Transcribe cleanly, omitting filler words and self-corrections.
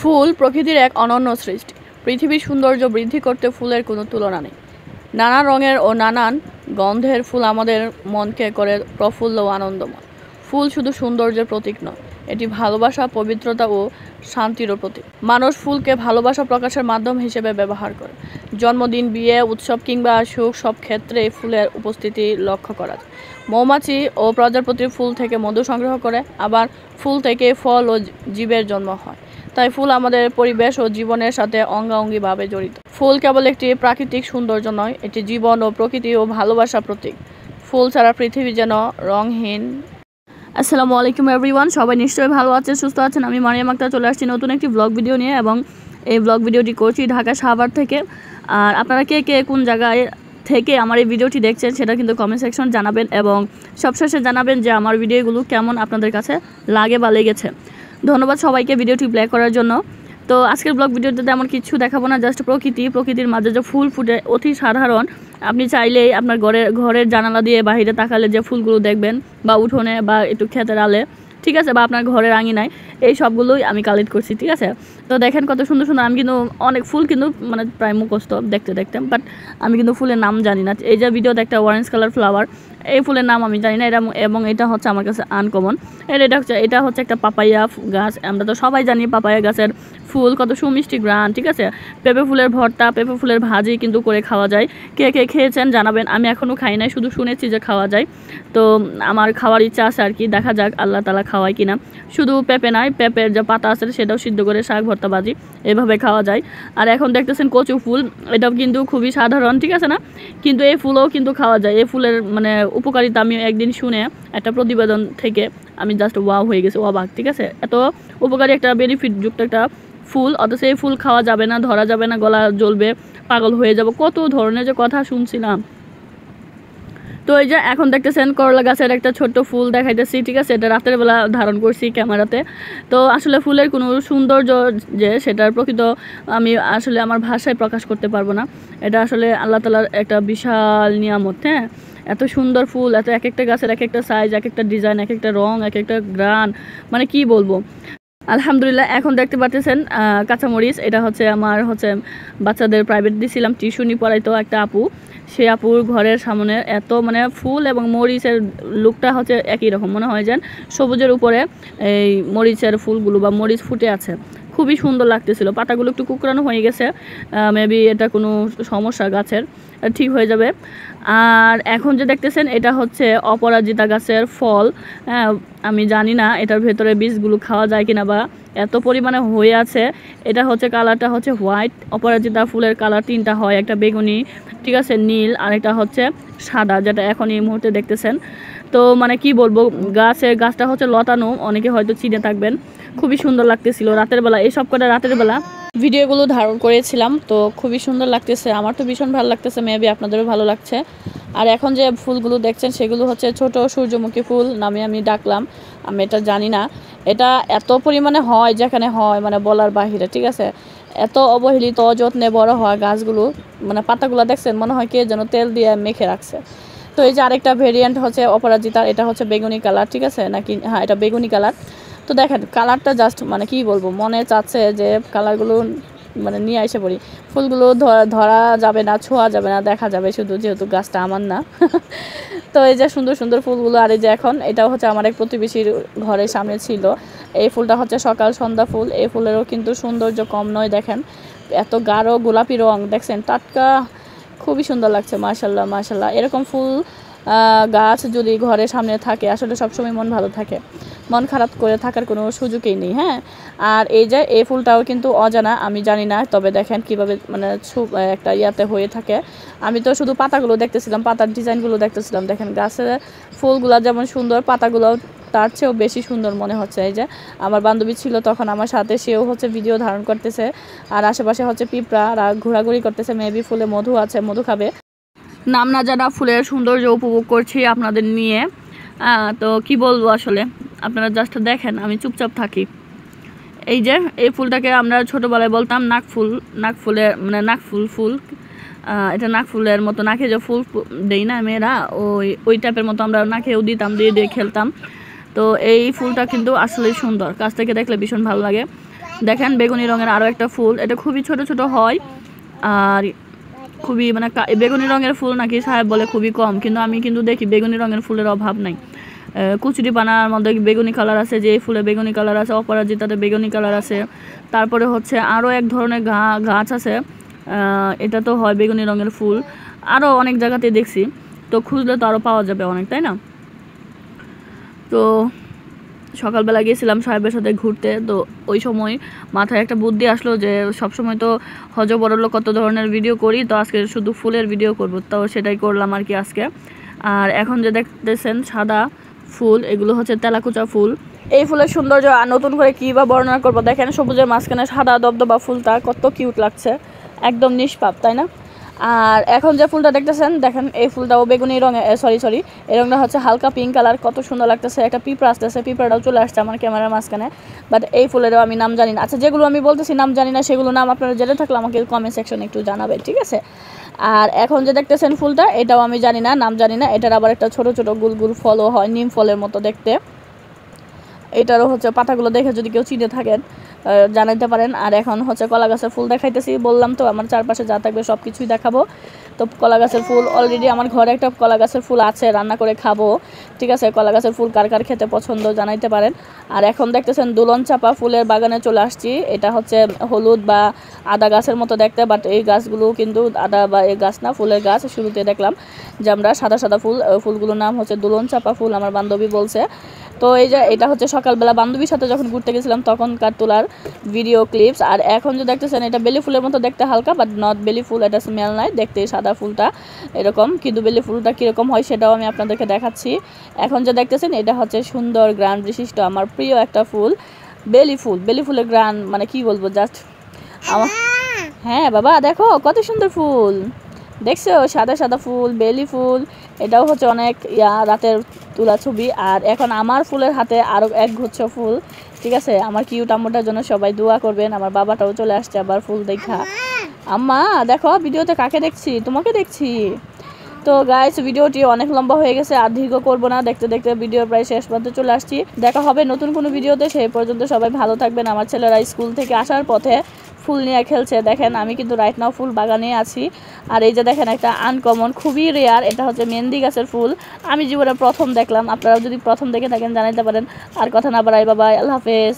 ফুল প্রকৃতির এক অনন্য সৃষ্টি। পৃথিবীর সৌন্দর্য বৃদ্ধি করতে ফুলের কোনো তুলনা নেই। নানা রঙের ও নানান গন্ধের ফুল আমাদের মনকে করে প্রফুল্ল ও আনন্দময়। ফুল শুধু সৌন্দর্যের প্রতীক নয়, এটি ভালোবাসা, পবিত্রতা ও শান্তিরও প্রতীক। মানুষ ফুলকে ভালোবাসা প্রকাশের মাধ্যম হিসেবে ব্যবহার করে। জন্মদিন, বিয়ে, উৎসব কিংবা সুখ সব ক্ষেত্রে ফুলের উপস্থিতি লক্ষ্য করা যায়। মৌমাছি ও প্রজাপতি ফুল থেকে মধু সংগ্রহ করে, আবার ফুল থেকে ফল ও জীবের জন্ম হয়। তাই ফুল আমাদের পরিবেশ ও জীবনের সাথে অঙ্গাঙ্গিভাবে জড়িত। ফুল কেবল একটি প্রাকৃতিক সৌন্দর্য নয়, এটি জীবন ও প্রকৃতি ও ভালোবাসার প্রতীক। ফুল ছাড়া পৃথিবী যেন রঙহীন। আসসালামু আলাইকুম এভরিওয়ান, সবাই নিশ্চয়ই ভালো আছেন, সুস্থ আছেন। আমি মারিয়াম আক্তার চলে আসছি নতুন একটি ব্লগ ভিডিও নিয়ে, এবং এই ব্লগ ভিডিওটি করছি ঢাকা সাভার থেকে। আর আপনারা কে কে কোন জায়গায় থেকে আমার এই ভিডিওটি দেখছেন সেটা কিন্তু কমেন্ট সেকশন জানাবেন, এবং সবশেষে জানাবেন যে আমার ভিডিওগুলো কেমন আপনাদের কাছে লাগে বা লেগেছে। ধন্যবাদ সবাইকে ভিডিওটি প্লে করার জন্য। তো আজকের ব্লগ ভিডিওতে তেমন কিছু দেখাবো না, জাস্ট প্রকৃতির মাঝে যে ফুল ফুটে অতি সাধারণ। আপনি চাইলেই আপনার ঘরের জানালা দিয়ে বাইরে তাকালে যে ফুলগুলো দেখবেন, বা উঠোনে বা একটু ক্ষেতের আলে, ঠিক আছে, বা আপনার ঘরের আঙিনায়, এই সবগুলোই আমি কালেক্ট করছি, ঠিক আছে। তো দেখেন কত সুন্দর সুন্দর। আমি কিন্তু অনেক ফুল কিন্তু মানে প্রায় মুখস্থ দেখতে, বাট আমি কিন্তু ফুলের নাম জানি না। এই যে ভিডিওতে একটা অরেঞ্জ কালার ফ্লাওয়ার, এই ফুলের নাম আমি জানি না, এবং এটা হচ্ছে আমার কাছে আনকমন। এটা হচ্ছে একটা পাপাইয়া গাছ। আমরা তো সবাই জানি পাপাইয়া গাছের ফুল কত সুমিষ্টি গ্রান, ঠিক আছে। পেঁপে ফুলের ভর্তা, পেঁপে ফুলের ভাজি কিন্তু করে খাওয়া যায়। কে কে খেয়েছেন জানাবেন। আমি এখনও খাই নাই, শুধু শুনেছি যে খাওয়া যায়। তো আমার খাওয়ার ইচ্ছা আছে আর কি, দেখা যাক আল্লাহ তালা খাওয়ায় কিনা। শুধু পেঁপে নয়, পেঁপের যে পাতা আছে সেটাও সিদ্ধ করে শাক ভর্তা ভাজি এভাবে খাওয়া যায়। আর এখন দেখতেছেন কচু ফুল, এটাও কিন্তু খুবই সাধারণ, ঠিক আছে না, কিন্তু এই ফুলও কিন্তু খাওয়া যায়। এই ফুলের মানে উপকারিতা আমি একদিন শুনে একটা প্রতিবেদন থেকে আমি জাস্ট ওয়াও হয়ে গেছি, অবাক, ঠিক আছে। এত উপকারী একটা বেনিফিট যুক্ত একটা ফুল, অথচ এই ফুল খাওয়া যাবে না, ধরা যাবে না, গলা জ্বলবে, পাগল হয়ে যাব, কত ধরনের যে কথা শুনছিলাম। তো এই যে এখন দেখতেছেন করলা গাছের একটা ছোট্ট ফুল দেখাইতেছি, ঠিক আছে। এটা রাতের বেলা ধারণ করছি ক্যামেরাতে। তো আসলে ফুলের কোনো সৌন্দর্য যে সেটার প্রকৃত আমি আসলে আমার ভাষায় প্রকাশ করতে পারবো না। এটা আসলে আল্লাহ তাআলার একটা বিশাল নিয়ামত। হ্যাঁ, এত সুন্দর ফুল, এত এক একটা গাছের এক একটা সাইজ, এক একটা ডিজাইন, এক একটা রং, এক একটা গ্রান, মানে কি বলবো। আলহামদুলিল্লাহ। এখন দেখতে পাচ্ছেন কাঁচামরিচ, এটা হচ্ছে আমার বাচ্চাদের প্রাইভেট দিয়েছিলাম, টিউশনি পড়াইতো একটা আপু। সেই আপুর ঘরের সামনে এত মানে ফুল এবং মরিচের লুকটা হচ্ছে একই রকম, মনে হয় যেন সবুজের উপরে এই মরিচের ফুলগুলো বা মরিচ ফুটে আছে। খুবই সুন্দর লাগতেছিল। পাতাগুলো একটু কুকরানো হয়ে গেছে, মেবি এটা কোনো সমস্যা গাছের, ঠিক হয়ে যাবে। আর এখন যে দেখতেছেন এটা হচ্ছে অপরাজিতা গাছের ফল। হ্যাঁ, আমি জানি না এটার ভেতরে বীজগুলো খাওয়া যায় কিনা, বা এত পরিমাণে হয়ে আছে। এটা হচ্ছে কালারটা হচ্ছে হোয়াইট। অপরাজিতা ফুলের কালার তিনটা হয়, একটা বেগুনি, ঠিক আছে, নীল, আর এটা হচ্ছে সাদা, যেটা এখন এই মুহূর্তে দেখতেছেন। তো মানে কি বলবো, গাছটা হচ্ছে লতানো, অনেকে হয়তো চিনে থাকবেন। খুবই সুন্দর লাগতেছিল রাতের বেলা, এই সব কটা রাতের বেলা ভিডিওগুলো ধারণ করেছিলাম। তো খুবই সুন্দর লাগতেছে, আমার তো ভীষণ ভালো লাগতেছে, মেবি আপনাদেরও ভালো লাগছে। আর এখন যে ফুলগুলো দেখছেন সেগুলো হচ্ছে ছোট সূর্যমুখী ফুল নামে আমি ডাকলাম, আমি এটা জানি না। এটা এত পরিমাণে হয়, যেখানে হয় মানে বলার বাহিরে, ঠিক আছে। এত অবহেলিত, অযত্নে বড় হয় গাছগুলো, মানে পাতাগুলো দেখছেন মনে হয় কে যেন তেল দিয়ে মেখে রাখছে। তো এই যে আরেকটা ভেরিয়েন্ট হচ্ছে অপরাজিতার, এটা হচ্ছে বেগুনি কালার, ঠিক আছে নাকি, হ্যাঁ এটা বেগুনি কালার। তো দেখেন কালারটা জাস্ট মানে কি বলবো, মনে চাচ্ছে যে কালারগুলো মানে নিয়ে এসে পড়ি। ফুলগুলো ধরা যাবে না, ছোঁয়া যাবে না, দেখা যাবে শুধু, যেহেতু গাছটা আমার না। তো এই যে সুন্দর সুন্দর ফুলগুলো। আর এই যে এখন এটাও হচ্ছে আমার এক প্রতিবেশীর ঘরের সামনে ছিল। এই ফুলটা হচ্ছে সকাল সন্ধ্যা ফুল। এই ফুলেরও কিন্তু সৌন্দর্য কম নয়, দেখেন এত গাঢ় গোলাপি রং, দেখছেন টাটকা, খুবই সুন্দর লাগছে। মাশাল্লাহ মাশাল্লাহ। এরকম ফুল গাছ যদি ঘরের সামনে থাকে, আসলে সবসময় মন ভালো থাকে, মন খারাপ করে থাকার কোনো সুযোগই নেই। হ্যাঁ, আর এই যে এই ফুলটাও কিন্তু অজানা, আমি জানি না, তবে দেখেন কিভাবে মানে একটা ইয়াতে হয়ে থাকে। আমি তো শুধু পাতাগুলো দেখতেছিলাম, পাতার ডিজাইনগুলো দেখতেছিলাম। দেখেন গাছের ফুলগুলো যেমন সুন্দর, পাতাগুলো তার চেয়েও বেশি সুন্দর মনে হচ্ছে। এই যে আমার বান্ধবী ছিল তখন আমার সাথে, সেও হচ্ছে ভিডিও ধারণ করতেছে, আর আশেপাশে হচ্ছে পিঁপড়া ঘোরাঘুরি করতেছে, মেবি ফুলে মধু আছে, মধু খাবে। নাম না জানা ফুলের সৌন্দর্য উপভোগ করছি আপনাদের নিয়ে। তো কি বলবো আসলে, আপনারা জাস্ট দেখেন, আমি চুপচাপ থাকি। এই যে এই ফুলটাকে আমরা ছোটোবেলায় বলতাম নাকফুলের মানে ফুল। এটা নাকফুলের মতো, নাকে যে ফুল দেই না মেয়েরা, ওই টাইপের মতো আমরা নাকেও দিতাম, দিয়ে খেলতাম। তো এই ফুলটা কিন্তু আসলেই সুন্দর, কাছ থেকে দেখলে ভীষণ ভালো লাগে। দেখেন বেগুনি রঙের আরও একটা ফুল, এটা খুবই ছোট ছোট হয় আর খুবই মানে বেগুনি রঙের ফুল নাকি সাহেব বলে খুবই কম, কিন্তু আমি কিন্তু দেখি বেগুনি রঙের ফুলের অভাব নাই। কুচুরি পানার মধ্যে বেগুনি কালার আছে, যে ফুলে বেগুনি কালার আছে, অপরাজিতাতে বেগুনি কালার আছে। তারপরে হচ্ছে আরও এক ধরনের গাছ আছে, এটা তো হয় বেগুনি রঙের ফুল, আরও অনেক জায়গাতে দেখছি। তো খুঁজলে তো আরও পাওয়া যাবে অনেক, তাই না? তো সকালবেলা গিয়েছিলাম সাহেবের সাথে ঘুরতে, তো ওই সময় মাথায় একটা বুদ্ধি আসলো যে সবসময় তো হজ বড়লো কত ধরনের ভিডিও করি, তো আজকে শুধু ফুলের ভিডিও করব, তো সেটাই করলাম আর কি আজকে। আর এখন যে দেখতেছেন সাদা ফুল, এগুলো হচ্ছে তেলাকুচা ফুল। এই ফুলের সৌন্দর্য আর নতুন করে কী বা বর্ণনা করবো, দেখেন সবুজের মাঝখানে সাদা দবদবা ফুলটা কত কিউট লাগছে, একদম নিষ্পাপ, তাই না? আর এখন যে ফুলটা দেখতেছেন, দেখেন এই ফুলটাও বেগুনি রঙে, সরি এই রঙটা হচ্ছে হালকা পিঙ্ক কালার, কত সুন্দর লাগতেছে। একটা পিঁপড়া আসতেছে, পিঁপড়াটাও চলে আসছে আমার ক্যামেরার মাঝখানে, বাট এই ফুলেরও আমি নাম জানি না। আচ্ছা, যেগুলো আমি বলতেছি নাম জানি না, সেগুলো নাম আপনারা জেনে থাকলে আমাকে কমেন্ট সেকশনে একটু জানাবেন, ঠিক আছে? আর এখন যে দেখতেছেন ফুলটা, এটাও আমি জানি না, নাম জানি না। এটার আবার একটা ছোট ছোট গুল গুল ফলও হয়, নিম ফলের মতো দেখতে। এটারও হচ্ছে পাতাগুলো দেখে যদি কেউ চিনে থাকেন জানাইতে পারেন। আর এখন হচ্ছে কলা গাছের ফুল দেখাইতেছি, বললাম তো আমার চারপাশে যা থাকবে সব কিছুই দেখাবো। তো কলা গাছের ফুল অলরেডি আমার ঘরে একটা কলা গাছের ফুল আছে, রান্না করে খাবো, ঠিক আছে? কলা গাছের ফুল কার কার খেতে পছন্দ জানাইতে পারেন। আর এখন দেখতেছেন দুলন চাপা ফুলের বাগানে চলে আসছি। এটা হচ্ছে হলুদ বা আদা গাছের মতো দেখতে, বাট এই গাছগুলো কিন্তু আদা বা এই গাছ না, ফুলের গাছ। শুরুতে দেখলাম যে আমরা সাদা সাদা ফুল, ফুলগুলোর নাম হচ্ছে দুলন চাপা ফুল, আমার বান্ধবী বলছে। তো এই যে এটা হচ্ছে সকালবেলা বান্ধবীর সাথে যখন ঘুরতে গেছিলাম তখনকার তোলার ভিডিও ক্লিপস। আর এখন যে দেখতেছেন এটা বেলি ফুলের মতো দেখতে, হালকা, বাট নট বেলি ফুল, এটা স্মেল নাই, দেখতে সাদা ফুলটা এরকম, কিন্তু বেলি ফুলটা কীরকম হয় সেটাও আমি আপনাদেরকে দেখাচ্ছি। এখন যে দেখতেছেন এটা হচ্ছে সুন্দর গ্রান বিশিষ্ট আমার প্রিয় একটা ফুল, বেলি ফুল। বেলি ফুলের গ্রান মানে কি বলবো, জাস্ট আমার, হ্যাঁ বাবা দেখো কত সুন্দর ফুল, দেখছো? সাদা সাদা ফুল, বেলি ফুল। এটাও হচ্ছে অনেক রাতের তোলা ছবি। আর এখন আমার ফুলের হাতে আরও এক গুচ্ছ ফুল, ঠিক আছে? আমার কিউট আম্মুটার জন্য সবাই দোয়া করবেন। আমার বাবাটাও চলে আসছে আবার ফুল দেখা। আম্মা দেখো ভিডিওতে কাকে দেখছি, তোমাকে দেখছি। তো গাইস, ভিডিওটি অনেক লম্বা হয়ে গেছে, আর দীর্ঘ করবো না, দেখতে দেখতে ভিডিও প্রায় শেষ পর্যন্ত চলে আসছি। দেখা হবে নতুন কোনো ভিডিওতে, সেই পর্যন্ত সবাই ভালো থাকবেন। আমার ছেলেরা স্কুল থেকে আসার পথে ফুল নিয়ে খেলছে, দেখেন আমি কিন্তু রাইট নাও ফুল বাগানে আছি। আর এই যে দেখেন একটা আনকমন, খুবই রেয়ার, এটা হচ্ছে মেহেন্দি গাছের ফুল, আমি জীবনে প্রথম দেখলাম। আপনারাও যদি প্রথম দেখে থাকেন জানাইতে পারেন। আর কথা না বাড়াই, বাবা, আল্লাহ হাফেজ।